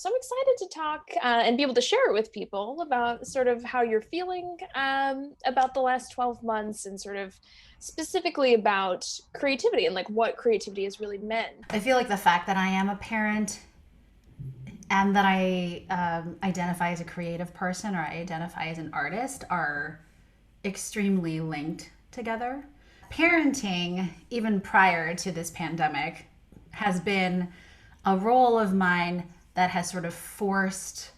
So I'm excited to talk and be able to share it with people about sort of how you're feeling about the last 12 months and sort of specifically about creativity and like what creativity has really meant. I feel like the fact that I am a parent and that I identify as a creative person or I identify as an artist are extremely linked together. Parenting, even prior to this pandemic, has been a role of mine that has sort of forced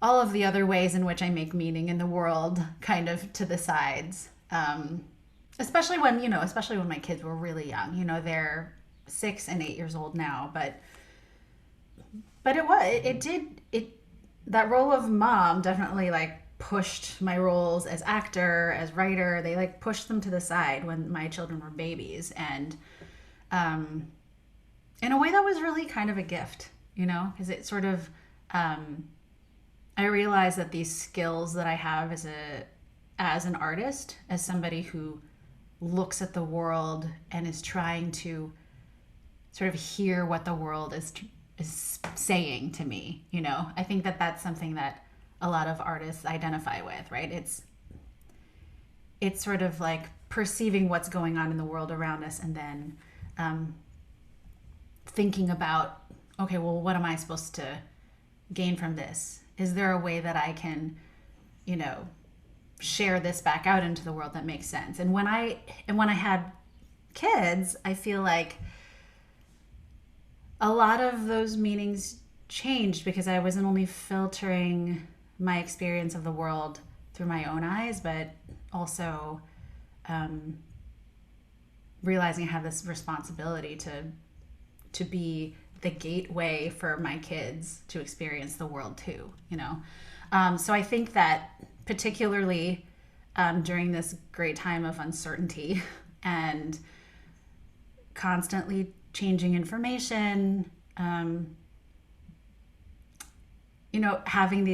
all of the other ways in which I make meaning in the world kind of to the sides. Especially when, especially when my kids were really young. They're 6 and 8 years old now, but that role of mom definitely like pushed my roles as actor, as writer. They like pushed them to the side when my children were babies. And in a way that was really kind of a gift, because it sort of, I realized that these skills that I have as an artist, as somebody who looks at the world and is trying to sort of hear what the world is saying to me. I think that that's something that a lot of artists identify with, right? It's sort of like perceiving what's going on in the world around us and then thinking about, okay, well, what am I supposed to gain from this? Is there a way that I can, share this back out into the world that makes sense? And when I had kids, I feel like a lot of those meanings changed because I wasn't only filtering my experience of the world through my own eyes, but also realizing I have this responsibility to be the gateway for my kids to experience the world too, So I think that particularly during this great time of uncertainty and constantly changing information, having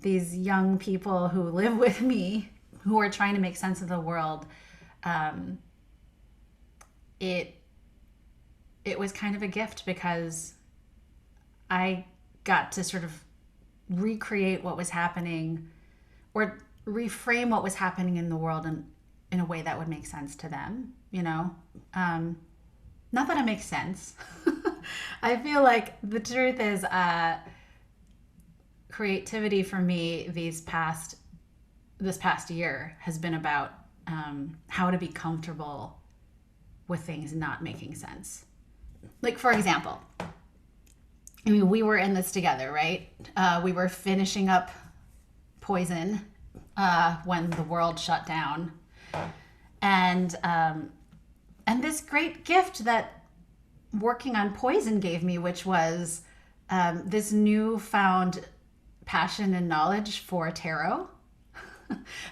these young people who live with me who are trying to make sense of the world, it was kind of a gift because I got to sort of recreate what was happening or reframe what was happening in the world in a way that would make sense to them, not that it makes sense. I feel like the truth is creativity for me this past year has been about how to be comfortable with things not making sense. Like, for example, I mean, we were in this together, right? We were finishing up Poison when the world shut down. And this great gift that working on Poison gave me, which was this newfound passion and knowledge for tarot,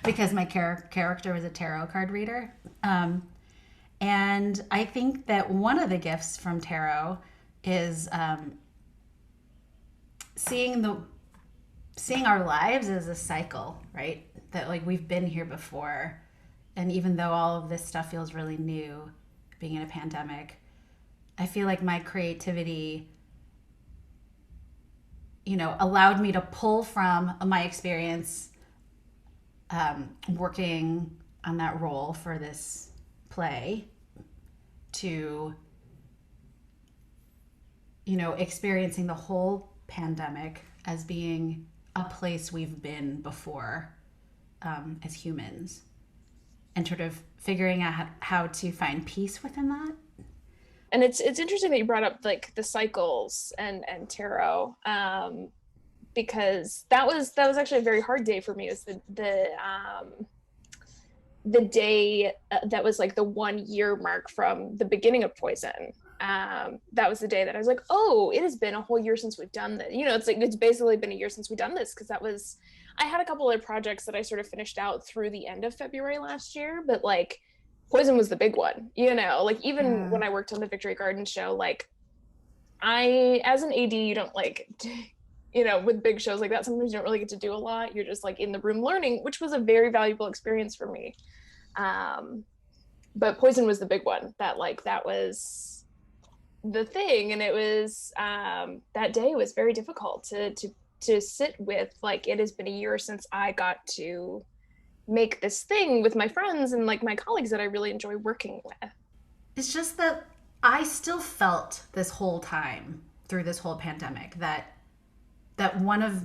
because my character was a tarot card reader. And I think that one of the gifts from tarot is seeing our lives as a cycle, right? That like we've been here before. And even though all of this stuff feels really new, being in a pandemic, I feel like my creativity, allowed me to pull from my experience working on that role for this play to, experiencing the whole pandemic as being a place we've been before as humans, and sort of figuring out how to find peace within that. And it's interesting that you brought up like the cycles and tarot, because that was actually a very hard day for me. It was the day that was like the 1 year mark from the beginning of Poison. That was the day that I was like, oh, it has been a whole year since we've done this. It's like, it's basically been a year since we've done this, because I had a couple of projects that I sort of finished out through the end of February last year, but like Poison was the big one, like even when I worked on the Victory Garden show, like as an AD, you don't like, with big shows like that, sometimes you don't really get to do a lot. You're just like in the room learning, which was a very valuable experience for me. But Poison was the big one that was the thing. And it was that day was very difficult to sit with. Like, it has been a year since I got to make this thing with my friends and like my colleagues that I really enjoy working with. It's just that I still felt this whole time through this whole pandemic that one of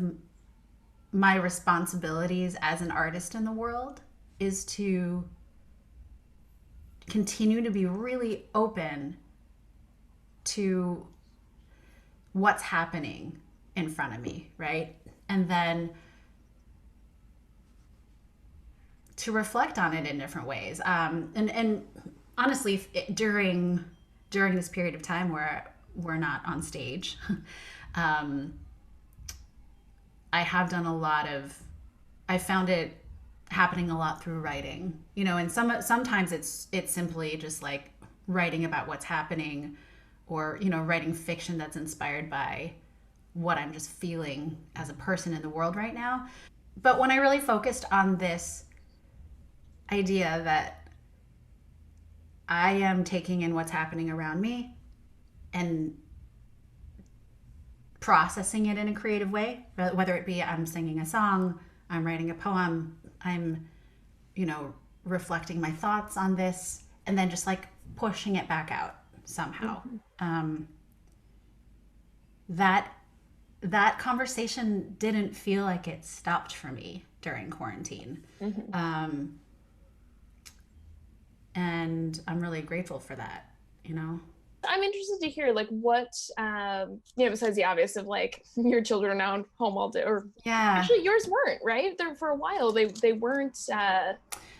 my responsibilities as an artist in the world is to continue to be really open to what's happening in front of me, right? And then to reflect on it in different ways. And honestly, during this period of time where we're not on stage, um, I have done a lot of. I found it happening a lot through writing, and sometimes it's simply just like writing about what's happening, or writing fiction that's inspired by what I'm just feeling as a person in the world right now. But when I really focused on this idea that I am taking in what's happening around me and processing it in a creative way, whether it be I'm singing a song, I'm writing a poem, I'm, reflecting my thoughts on this, and then just like pushing it back out somehow. That that conversation didn't feel like it stopped for me during quarantine. And I'm really grateful for that, I'm interested to hear like what besides the obvious of like your children are now home all day, or Yeah. actually yours weren't, right? There for a while they weren't back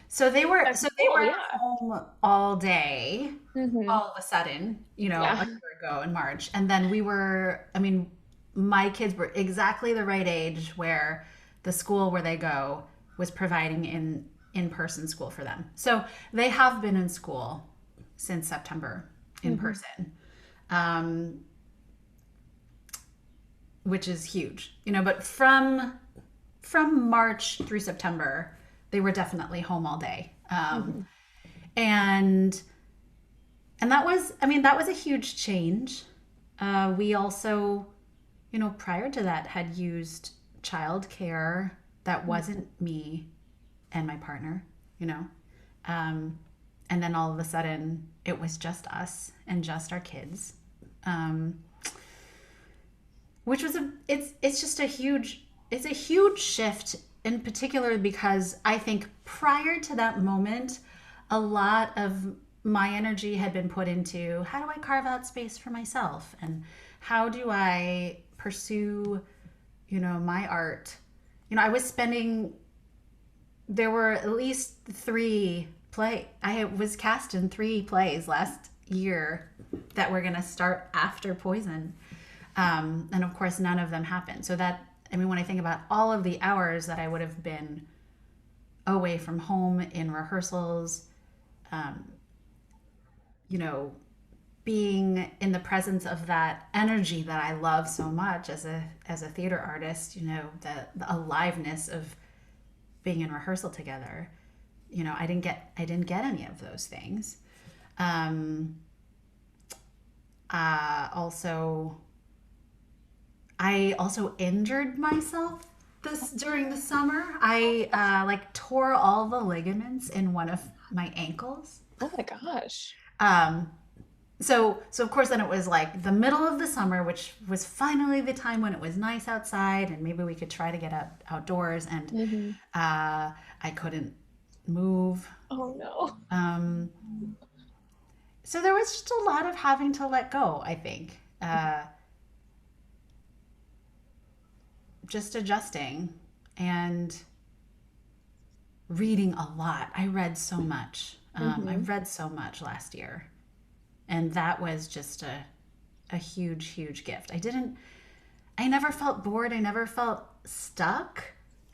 to They school. were Yeah. home all day Mm-hmm. all of a sudden, a Yeah. year ago in March. And then I mean, my kids were exactly the right age where the school where they go was providing in-person school for them. So they have been in school since September in Mm-hmm. person. Um, which is huge, but from March through September, they were definitely home all day. Mm-hmm. And that was a huge change. We also, prior to that, had used childcare that wasn't me and my partner, you know. Um, and then all of a sudden, it was just us and just our kids, um, which was it's just it's a huge shift, in particular because I think prior to that moment, a lot of my energy had been put into how do I carve out space for myself and how do I pursue, my art. I was spending there were at least I was cast in 3 plays last year that were going to start after Poison. And of course, none of them happened. So when I think about all of the hours that I would have been away from home in rehearsals, um, you know, being in the presence of that energy that I love so much as a theater artist, the aliveness of being in rehearsal together. I didn't get any of those things. Um, also, I also injured myself this during the summer. I tore all the ligaments in one of my ankles. Oh my gosh. Um, so of course then it was like the middle of the summer, which was finally the time when it was nice outside and maybe we could try to get outdoors, and Mm-hmm. I couldn't move. Oh no. Um, so there was just a lot of having to let go, I think. Just adjusting and reading a lot. I read so much. I Mm-hmm. read so much last year. And that was just a huge, huge gift. I never felt bored. I never felt stuck.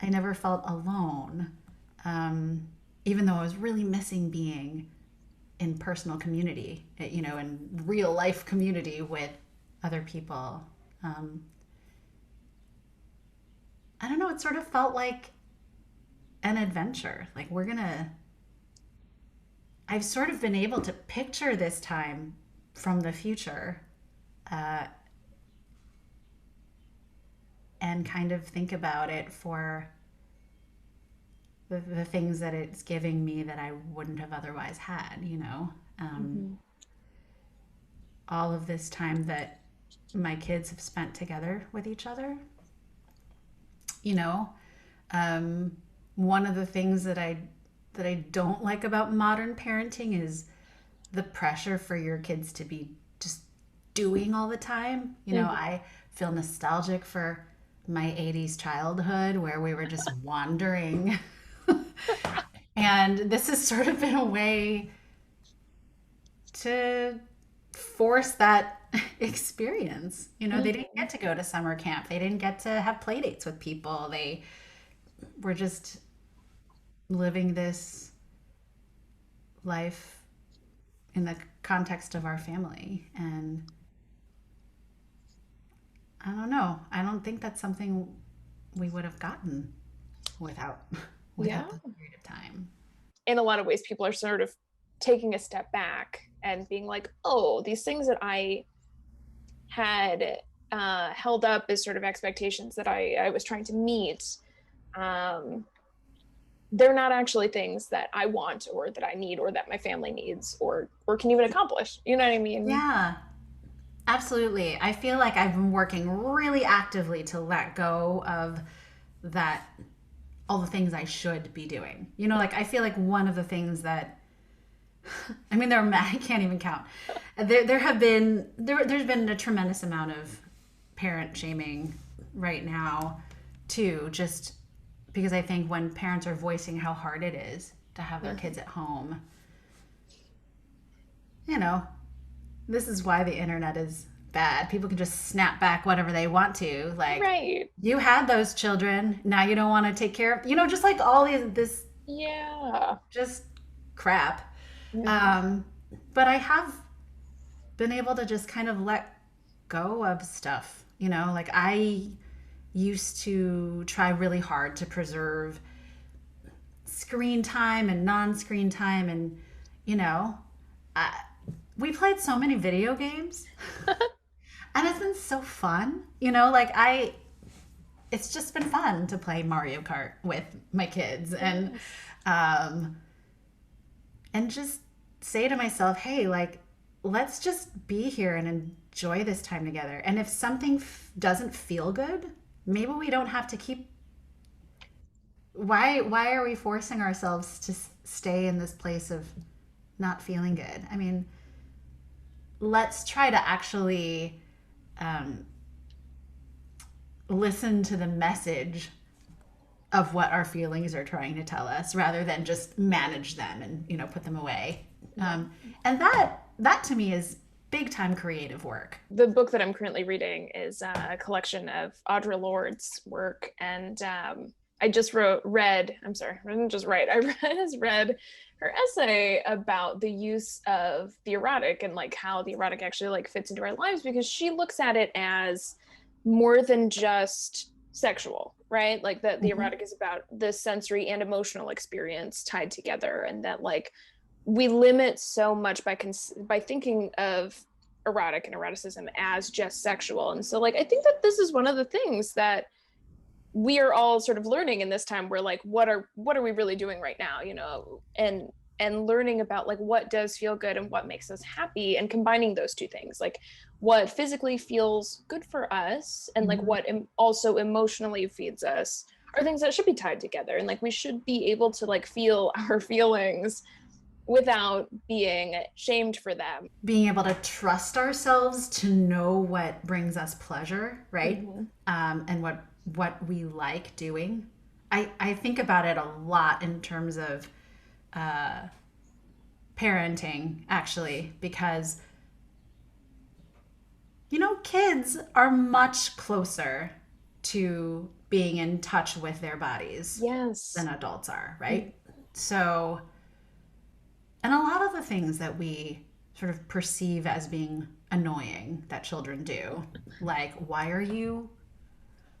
I never felt alone. Even though I was really missing being in personal community, in real life community with other people. I don't know, it sort of felt like an adventure. Like I've sort of been able to picture this time from the future uh, and kind of think about it for the things that it's giving me that I wouldn't have otherwise had, you know? Mhm. All of this time that my kids have spent together with each other, you know? Um, One of the things that I don't like about modern parenting is the pressure for your kids to be just doing all the time. You know, Mhm. I feel nostalgic for my 80s childhood where we were just wandering. And this has sort of been a way to force that experience. You know, they didn't Mhm. get to go to summer camp. They didn't get to have play dates with people. They were just living this life in the context of our family. And I don't know. I don't think that's something we would have gotten without Yeah. without this period of time. In a lot of ways, people are sort of taking a step back and being like, oh, these things that I had held up as sort of expectations that I was trying to meet, um, they're not actually things that I want or that I need or that my family needs or can even accomplish. You know what I mean? Yeah, absolutely. I feel like I've been working really actively to let go of that, all the things I should be doing. You know, like I feel like one of the things that I mean, I can't even count. There have been there's been a tremendous amount of parent shaming right now, too. Just because I think when parents are voicing how hard it is to have their Mhm. kids at home, you know, this is why the internet is bad. People can just snap back whatever they want to. Like, Right. you had those children, now you don't want to take care of, you know, just like all these this Yeah. just crap. Mhm. Um, but I have been able to just kind of let go of stuff. You know, like I used to try really hard to preserve screen time and non screen time. And, you know, I, we played so many video games and it's been so fun. You know, it's just been fun to play Mario Kart with my kids Yes. um, and just say to myself, hey, like, let's just be here and enjoy this time together. And if something doesn't feel good, maybe we don't have to keep. Why are we forcing ourselves to stay in this place of not feeling good? I mean, let's try to actually um, listen to the message of what our feelings are trying to tell us rather than just manage them and, you know, put them away. Yeah. And that to me is big time creative work. The book that I'm currently reading is a collection of Audre Lorde's work, and I just read. I'm sorry, I didn't just write. Read her essay about the use of the erotic and like how the erotic actually like fits into our lives, because she looks at it as more than just sexual, right? Like that the Mm-hmm. erotic is about the sensory and emotional experience tied together, and that like we limit so much by thinking of erotic and eroticism as just sexual. And so like I think that this is one of the things that we are all sort of learning in this time, where like what are we really doing right now, you know, and learning about like what does feel good and what makes us happy, and combining those two things, like what physically feels good for us and like Mm-hmm. what also emotionally feeds us are things that should be tied together, and like we should be able to like feel our feelings without being shamed for them. Being able to trust ourselves to know what brings us pleasure, right? Mm-hmm. And what we like doing. I think about it a lot in terms of uh, parenting, actually, because you know, kids are much closer to being in touch with their bodies Yes. than adults are, right? So, and a lot of the things that we sort of perceive as being annoying that children do, like, why are you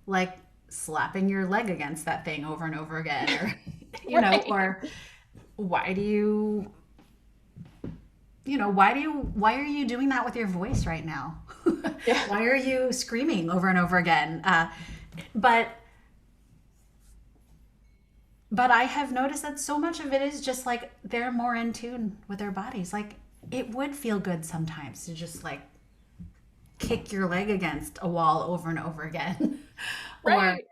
like slapping your leg against that thing over and over again? Mm-hmm. Or, you know, Right. or why do you, why are you doing that with your voice right now? Yeah. Why are you screaming over and over again? But I have noticed that so much of it is just like they're more in tune with their bodies. Like it would feel good sometimes to just like kick your leg against a wall over and over again. Or Right.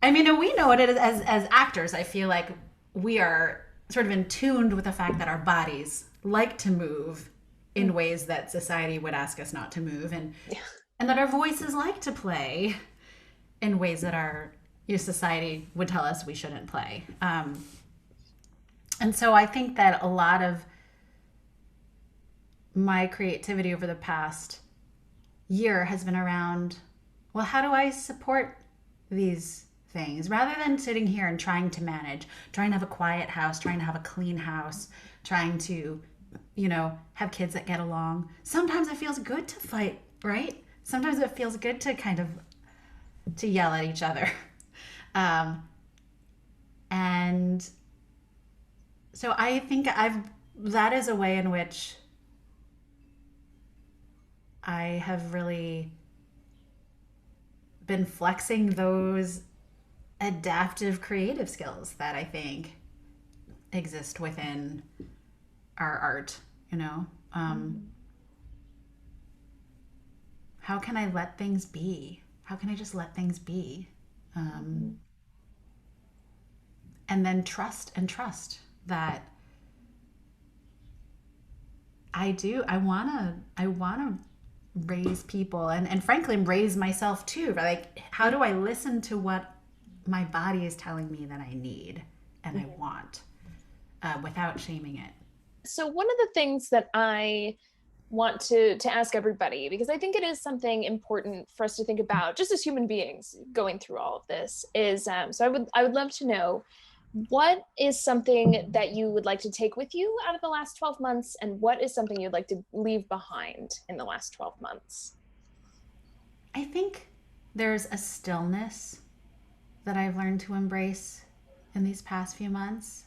I mean, and we know it as actors. I feel like we are sort of in tuned with the fact that our bodies like to move in ways that society would ask us not to move, and that our voices like to play in ways that your society would tell us we shouldn't play. And so I think that a lot of my creativity over the past year has been around, well, how do I support these things rather than sitting here and trying to manage, trying to have a quiet house, trying to have a clean house, trying to, have kids that get along. Sometimes it feels good to fight, right? Sometimes it feels good to kind of to yell at each other. And so I think that is a way in which I have really been flexing those adaptive creative skills that I think exist within our art, how can I let things be? How can I just let things be? And then trust that I wanna raise people and frankly raise myself too. Like, how do I listen to what my body is telling me that I need and I want without shaming it? So one of the things that I want to ask everybody, because I think it is something important for us to think about just as human beings going through all of this, is so I would love to know, what is something that you would like to take with you out of the last 12 months, and what is something you'd like to leave behind in the last 12 months? I think there's a stillness that I've learned to embrace in these past few months.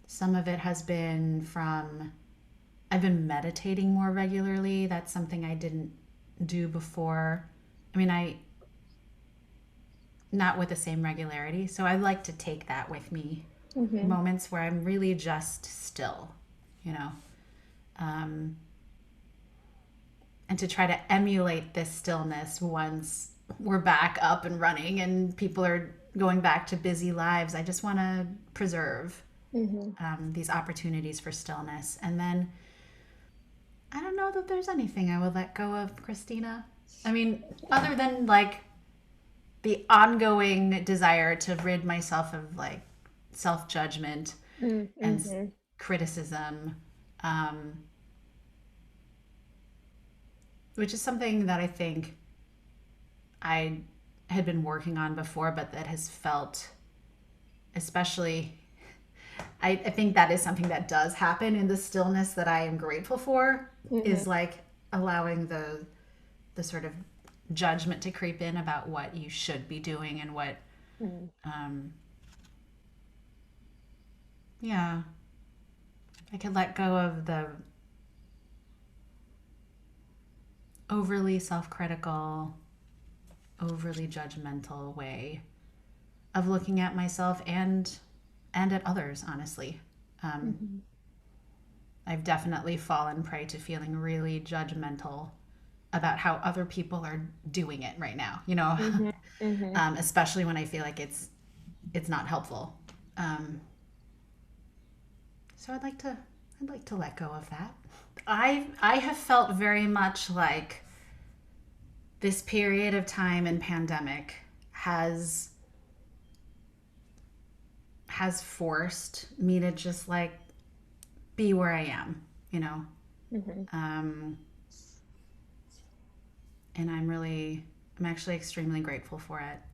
Some of it has been from I've been meditating more regularly. That's something I didn't do before. I mean, I not with the same regularity. So I like to take that with me. Mm-hmm. Moments where I'm really just still, you know, um, and to try to emulate this stillness once we're back up and running and people are going back to busy lives. I just want to preserve Mm-hmm. these opportunities for stillness. And then I don't know that there's anything I would let go of, Christina. I mean, other than like the ongoing desire to rid myself of like self judgment and Mm-hmm. criticism, um, which is something that I think I had been working on before, but that has felt, especially, I think that is something that does happen in the stillness that I am grateful for, Mm-hmm. is like allowing the sort of judgment to creep in about what you should be doing and what, Mm-hmm. um, yeah, I could let go of the overly self-critical, overly judgmental way of looking at myself and at others, honestly. um, Mm-hmm. I've definitely fallen prey to feeling really judgmental about how other people are doing it right now, you know. Mm-hmm. Mm-hmm. Especially when I feel like it's not helpful. um, so I'd like to let go of that. I have felt very much like this period of time in pandemic has forced me to just like be where I am, you know. Mm-hmm. Um, and I'm actually extremely grateful for it.